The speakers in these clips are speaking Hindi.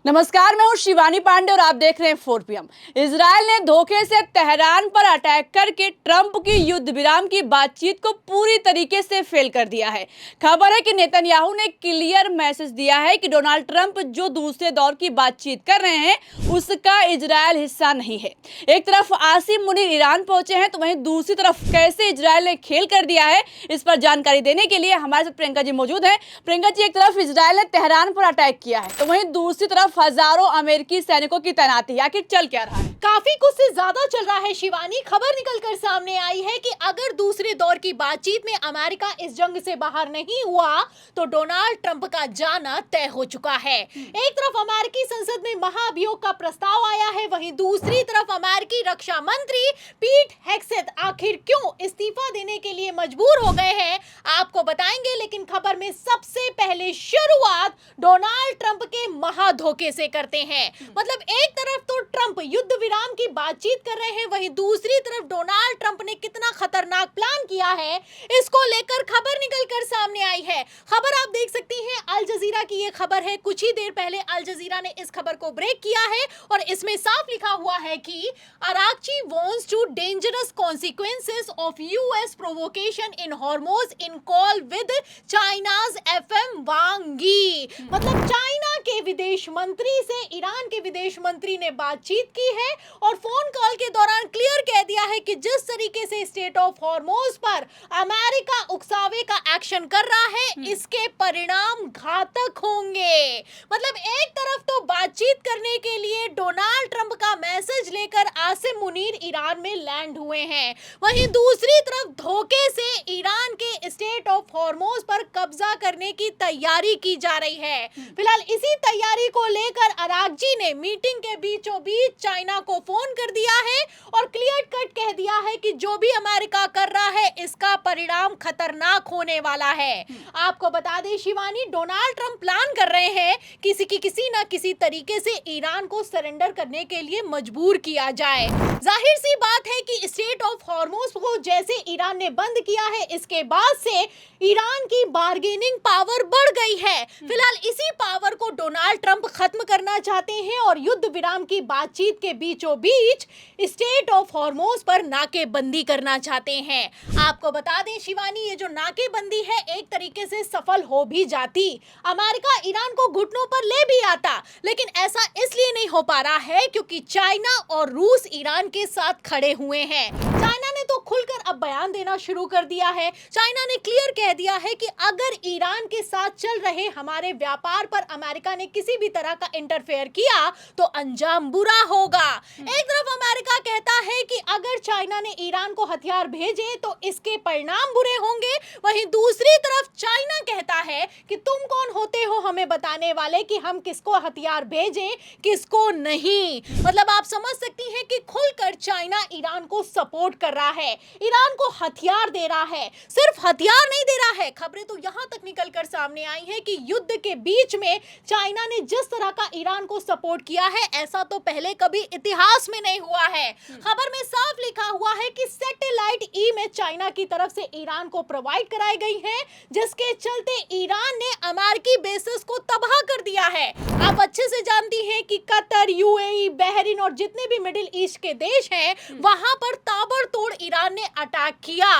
नमस्कार, मैं हूं शिवानी पांडे और आप देख रहे हैं 4 PM। इजराइल ने धोखे से तेहरान पर अटैक करके ट्रंप की युद्ध विराम की बातचीत को पूरी तरीके से फेल कर दिया है। खबर है कि नेतन्याहू ने क्लियर मैसेज दिया है कि डोनाल्ड ट्रंप जो दूसरे दौर की बातचीत कर रहे हैं उसका इजराइल हिस्सा नहीं है। एक तरफ आसिम मुनीर ईरान पहुंचे हैं तो वहीं दूसरी तरफ कैसे इजराइल ने खेल कर दिया है, इस पर जानकारी देने के लिए हमारे साथ प्रियंका जी मौजूद है। प्रियंका जी, एक तरफ इजराइल ने तेहरान पर अटैक किया है तो वहीं दूसरी तरफ हजारों अमेरिकी सैनिकों की तैनाती, आखिर चल क्या रहा है? काफी कुछ से ज्यादा चल रहा है शिवानी। खबर निकलकर सामने आई है कि अगर दूसरे दौर की बातचीत में अमेरिका इस जंग से बाहर नहीं हुआ तो डोनाल्ड ट्रंप का जाना तय हो चुका है। एक तरफ अमेरिकी संसद में महाभियोग का प्रस्ताव आया है, वहीं दूसरी तरफ अमेरिकी रक्षा मंत्री पीट हेगसेथ आखिर क्यों इस्तीफा देने के लिए मजबूर हो गए हैं आपको बताएंगे। लेकिन खबर में सबसे पहले शुरुआत डोनाल्ड ट्रंप के महाधोखे से करते हैं। मतलब एक तरफ तो ट्रंप युद्ध विराम की बातचीत कर रहे हैं, वहीं दूसरी तरफ डोनाल्ड ट्रंप ने कितना खतरनाक प्लान किया है इसको लेकर खबर निकलकर सामने आई है। खबर आप देख सकती हैं, अल जजीरा की ये खबर है। कुछ ही देर पहले अल जजीरा ने इस खबर को ब्रेक किया है और इसमें साफ लिखा हुआ है कि Araghchi wants to dangerous consequences of US provocation in Hormuz in call with China's FM Wang Yi. मतलब चाइना के विदेश मंत्री से ईरान के विदेश मंत्री ने बातचीत की है और फोन कॉल के दौरान क्लियर कह दिया है कि जिस तरीके से स्टेट ऑफ हॉर्मोज पर अमेरिका उकसावे का एक्शन कर रहा है इसके परिणाम घातक होंगे। मतलब एक तरफ तो बातचीत करने के लिए डोनाल्ड ट्रंप का मैसेज लेकर आसिम मुनीर ईरान में लैंड हुए हैं, वहीं दूसरी तरफ धोखे से ईरान के स्टेट ऑफ हॉर्मोज पर कब्जा करने की तैयारी की जा रही है। फिलहाल इसी तैयारी को लेकर अरागजी ने मीटिंग के बीचों बीच चाइना को फोन कर दिया है और क्लियर कट कह दिया है कि जो भी अमेरिका कर रहा है इसका परिणाम खतरनाक होने वाला है। आपको बता दें शिवानी, डोनाल्ड ट्रंप प्लान कर रहे हैं किसी ना किसी तरीके से ईरान को सरेंडर करने के लिए मजबूर किया जाए। जाहिर सी बात है कि स्टेट ऑफ हॉर्मोज को जैसे ईरान ने बंद किया है इसके बाद से ईरान की बार्गेनिंग पावर बढ़ गई है। फिलहाल इसी पावर को डोनाल्ड ट्रंप खत्म करना चाहते हैं और युद्ध विराम की बातचीत के बीचों बीच स्टेट ऑफ हॉर्मोज पर नाकेबंदी करना चाहते हैं। आपको बता दें शिवानी, ये जो नाकेबंदी है एक तरीके से सफल हो भी जाती, अमेरिका ईरान को घुटनों पर ले भी आता, लेकिन ऐसा इसलिए नहीं हो पा रहा है क्योंकि चाइना और रूस ईरान के साथ खड़े हुए हैं। चाइना ने तो खुलकर अब बयान देना शुरू कर दिया है। चाइना ने क्लियर कह दिया है कि अगर ईरान के साथ चल रहे हमारे व्यापार पर अमेरिका ने किसी भी तरह का इंटरफेयर किया तो अंजाम बुरा होगा। एक तरफ अमेरिका कहता है कि अगर चाइना ने ईरान को हथियार भेजे तो इसके परिणाम बुरे होंगे, वहीं दूसरी तरफ चाइना कहता है कि तुम कौन होते हो हमें बताने वाले कि हम किसको हथियार भेजें किसको नहीं। मतलब आप समझ सकती हैं कि खुलकर चाइना ईरान को सपोर्ट कर रहा है, ईरान को हथियार दे रहा है। सिर्फ हथियार नहीं दे रहा है, खबरें तो यहां तक निकलकर सामने आई है कि युद्ध के बीच में चाइना ने जिस तरह का ईरान को सपोर्ट किया है ऐसा तो पहले कभी इतिहास में नहीं हुआ है। खबर में साफ लिखा हुआ है कि सैटेलाइट ई में चाइना की तरफ से ईरान को प्रोवाइड कराई गई है, जिसके चलते ईरान ने अमेरिकी बेसिस को तबाह कर दिया है। आप अच्छे से जानती हैं कि कतर, यूएई, बहरीन और जितने भी मिडिल ईस्ट के देश हैं वहां पर ताबड़तोड़ ईरान ने अटैक किया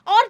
और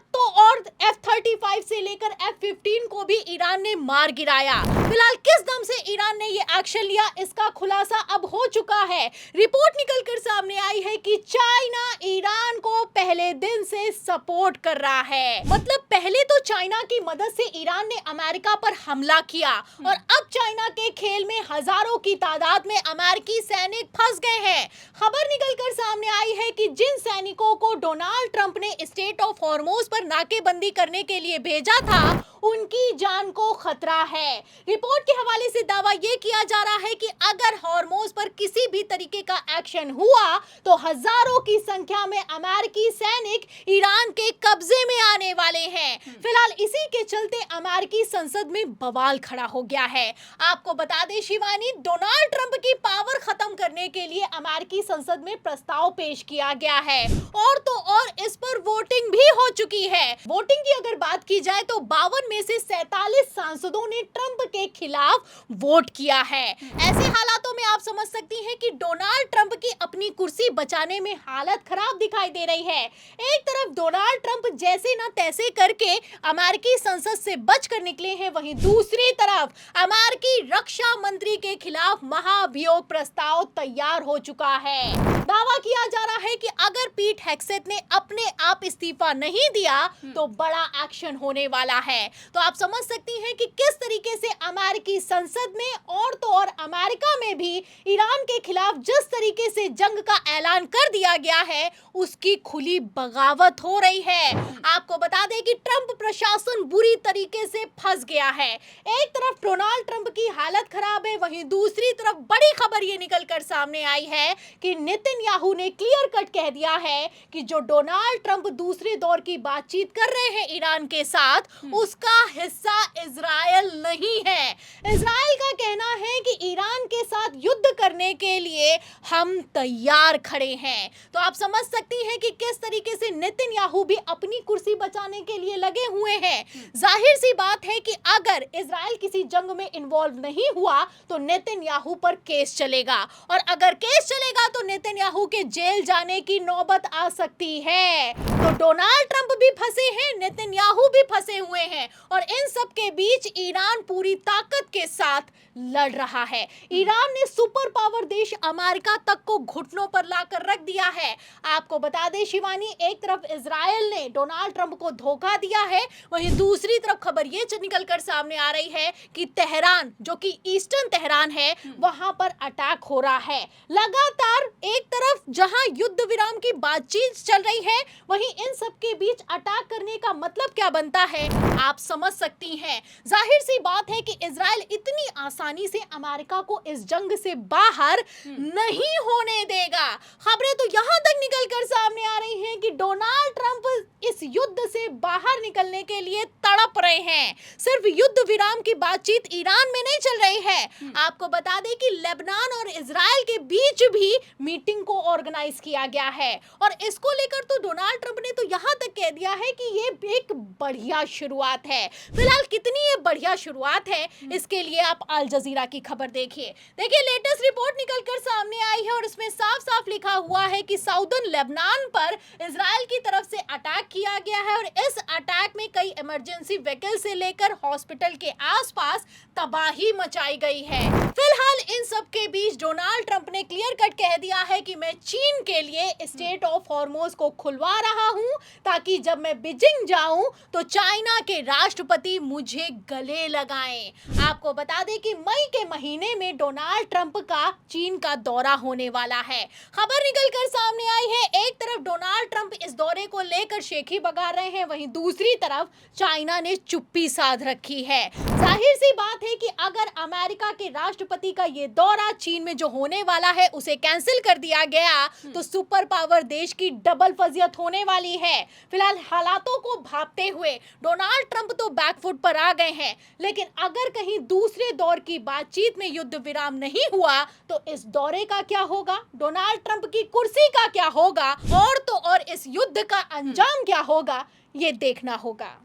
F-35 से लेकर F-15 को भी ईरान ने मार गिराया। फिलहाल किस दम से ईरान ने ये एक्शन लिया इसका खुलासा अब हो चुका है। रिपोर्ट निकलकर सामने आई है कि चाइना ईरान को पहले दिन से सपोर्ट कर रहा है। मतलब पहले तो चाइना की मदद से ईरान ने अमेरिका पर हमला किया और अब चाइना के खेल में हजारों की तादाद में अमेरिकी सैनिक फंस गए हैं। खबर निकलकर सामने आई है कि जिन सैनिकों को डोनाल्ड ट्रंप ने स्टेट ऑफ हॉर्मोज पर नाकेबंदी करने के लिए भेजा था उनकी जान को खतरा है। रिपोर्ट के हवाले से दावा यह किया जा रहा है कि अगर हॉर्मोज पर किसी भी तरीके का एक्शन हुआ तो हजारों की संख्या में अमेरिकी सैनिक ईरान के कब्जे में आने वाले हैं। फिलहाल इसी के चलते अमेरिकी संसद में बवाल खड़ा हो गया है। आपको बता दें शिवानी, डोनाल्ड ट्रंप की पावर खत्म करने के लिए अमेरिकी संसद में प्रस्ताव पेश किया गया है और तो और इस पर वोटिंग भी हो चुकी है। वोटिंग की अगर बात की जाए तो 52 में से 47 सांसदों ने ट्रंप के खिलाफ वोट किया है। ऐसे हालातों में आप समझ सकती हैं कि डोनाल्ड ट्रंप की अपनी कुर्सी बचाने में हालत खराब दिखाई दे रही है। एक तरफ डोनाल्ड ट्रंप जैसे ना तैसे करके अमेरिकी संसद से बचकर निकले हैं, वहीं दूसरी तरफ अमेरिकी रक्षा मंत्री के खिलाफ महाभियोग प्रस्ताव तैयार हो चुका है। दावा किया जा रहा है कि अगर पीट हेग्सेथ ने अपने आप इस्तीफा नहीं दिया तो बड़ा एक्शन होने वाला है। तो आप समझ सकती हैं कि किस तरीके से अमेरिकी संसद में और तो और अमेरिका में भी ईरान के खिलाफ जिस तरीके से जंग का ऐलान कर दिया गया है उसकी खुली बगावत हो रही है। आपको बता दें कि ट्रंप प्रशासन बुरी तरीके से फंस गया है। एक तरफ डोनाल्ड ट्रंप की हालत खराब है, वहीं दूसरी तरफ बड़ी खबर ये निकल कर सामने आई है कि नेतन्याहू ने क्लियर कट कह दिया है कि जो डोनाल्ड ट्रंप दूसरे दौर की बातचीत कर रहे हैं ईरान के साथ उसका हिस्सा इजराइल नहीं है। इजराइल का कहना है कि ईरान के साथ युद्ध करने के लिए हम तैयार खड़े हैं। तो आप समझ सकती हैं कि किस तरीके से नेतन्याहू भी अपनी कुर्सी बचाने के लिए लगे हुए हैं। जाहिर सी बात है कि अगर इजराइल किसी जंग में इन्वॉल्व नहीं हुआ तो नेतन्याहू पर केस चलेगा, और अगर केस चलेगा तो नेतन्याहू के जेल जाने की नौबत आ सकती है। तो डोनाल्ड ट्रंप भी फंसे हैं, नेतन्याहू भी फंसे हुए हैं, और इन सब के बीच ईरान पूरी ताकत के साथ लड़ रहा है। ईरान ने सुपर पावर देश अमेरिका तक को घुटनों पर लाकर रख दिया है। आपको बता दें शिवानी, एक तरफ इजराइल ने डोनाल्ड ट्रंप को धोखा दिया है, वहीं दूसरी तरफ खबर ये निकल कर सामने आ रही है कि तेहरान, जो कि ईस्टर्न तेहरान है, वहां पर अटैक हो रहा है। लगातार एक तरफ जहां युद्ध विराम की बातचीत चल रही है, वहीं इन सब के बीच अटैक करने का मतलब क्या बनता है आप समझ सकती हैं। जाहिर सी बात है कि इजराइल इतनी आसानी से अमेरिका को इस जंग से बाहर नहीं होने देगा। खबरें तो यहां तक निकल कर सामने आ रही हैं कि डोनाल्ड ट्रंप इस युद्ध से बाहर निकलने के लिए तड़प रहे हैं। सिर्फ युद्ध विराम की बातचीत ईरान में नहीं चल रही है। आपको बता दें कि लेबनान और इजराइल के बीच भी मीटिंग को ऑर्गेनाइज किया गया है, और इसको लेकर तो डोनाल्ड ट्रंप ने तो यहां तक कह दिया है कि ये एक बढ़िया शुरुआत है। फिलहाल कितनी ये बढ़िया शुरुआत है इसके लिए आप अल जजीरा की खबर देखिए। लेटेस्ट रिपोर्ट निकल कर सामने आई है और इसमें साफ साफ लिखा हुआ है कि साउदर्न लेबनान पर इजराइल की तरफ से अटैक किया गया है, और इस अटैक में कई इमरजेंसी व्हीकल से लेकर हॉस्पिटल के आसपास तबाही मचाई गई है। फिलहाल इन सब के बीच डोनाल्ड ट्रंप ने क्लियर कट कह दिया है कि मैं चीन के लिए स्टेट ऑफ हॉर्मोज को खुलवा रहा हूं, ताकि जब मैं बीजिंग जाऊं तो चाइना के राष्ट्रपति मुझे गले लगाएं। आपको बता दें कि मई के महीने में डोनाल्ड ट्रंप का चीन का दौरा होने वाला है। खबर निकल कर सामने आई है, एक तरफ डोनाल्ड ट्रंप इस दौरे को लेकर शेखी बगा रहे हैं, वहीं दूसरी तरफ चाइना ने चुप्पी साध रखी है। जाहिर सी बात है कि अगर अमेरिका के राष्ट्रपति का ये दौरा चीन में जो होने वाला है उसे कैंसिल कर दिया गया तो सुपर पावर देश की डबल फजियत होने वाली है। फिलहाल हालातों को भांपते हुए डोनाल्ड ट्रंप तो बैकफुट पर आ गए हैं, लेकिन अगर कहीं दूसरे दौर की बातचीत में युद्ध विराम नहीं हुआ तो इस दौरे का क्या होगा, डोनाल्ड ट्रंप की कुर्सी का क्या होगा, और तो और इस युद्ध का अंजाम क्या होगा, ये देखना होगा।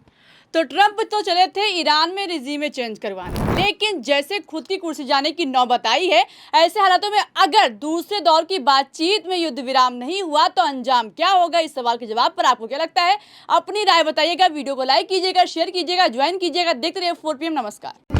तो ट्रंप तो चले थे ईरान में रिजीम चेंज करवाने, लेकिन जैसे खुद की कुर्सी जाने की नौबत आई है, ऐसे हालातों में अगर दूसरे दौर की बातचीत में युद्ध विराम नहीं हुआ तो अंजाम क्या होगा? इस सवाल के जवाब पर आपको क्या लगता है? अपनी राय बताइएगा, वीडियो को लाइक कीजिएगा, शेयर कीजिएगा, ज्वाइन कीजिएगा। देखते रहिए 4 PM। नमस्कार।